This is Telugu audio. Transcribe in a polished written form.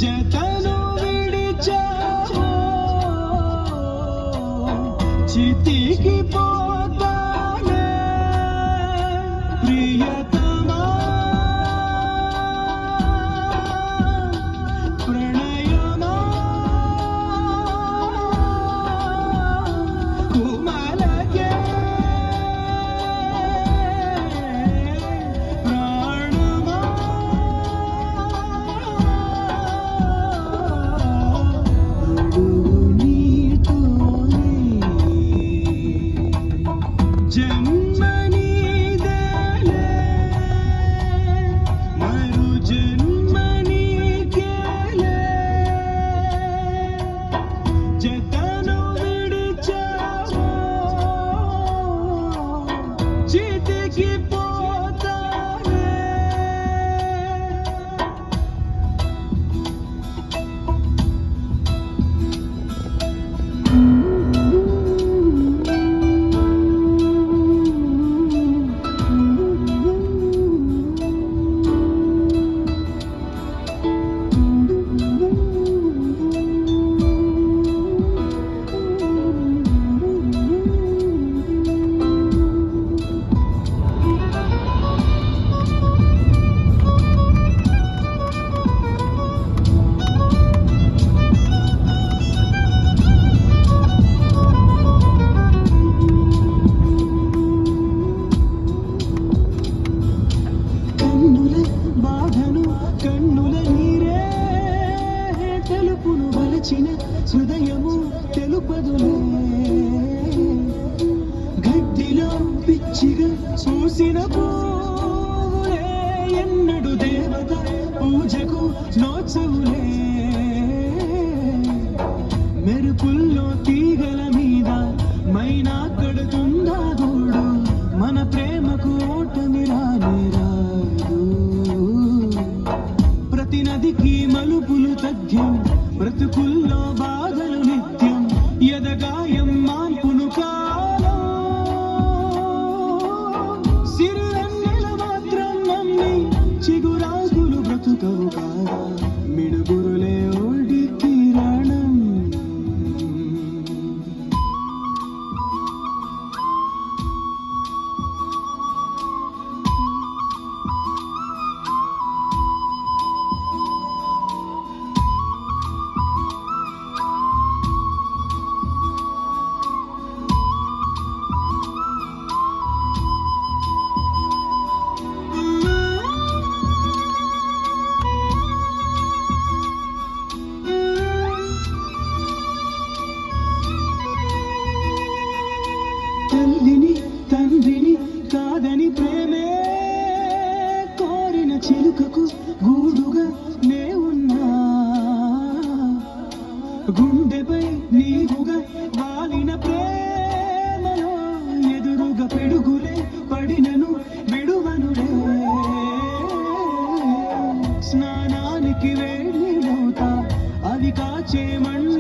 జతను విడిచావో చితికి పోతానే ప్రియతమా ప్రణయమా కుమలకే ప్రాణమా జన్మ నీదేలే మరు జన్మ నీకేలే జతను విడిచావో చితికి పోతానే కన్నుల బాధను కన్నుల నీరే తెలుపును వలచిన హృదయము తెలుపదులే గడ్డిలో పిచ్చిగా చూసిన పూలే ఎన్నడు దేవత పూజకు నోచవులే మెరుపుల్లో తీగల మీద మైనా కడుతుందా గూడు మన ప్రేమకు ఓటమి రానే రాదు ప్రతి నదికి మలుపులు తథ్యం బ్రతుకుల్లో బాధలు నిత్యం ఎదగాయం మార్పును కాలం సిరివెన్నెల మాత్రం నమ్మి చిగురాకులు బ్రతుకవు కాదా మిడుగురులే ఓడి కిరణం తల్లిని తండ్రిని కాదని ప్రేమే కోరిన చిలుకకు గూడుగా నే ఉన్నా గుండెపై నీవుగా వాలిన ప్రేమలో ఎదురుగా పిడుగులే పడినను విడువనులే స్నానానికి వేడిలోతా అవి కాచే మಣ್ಣు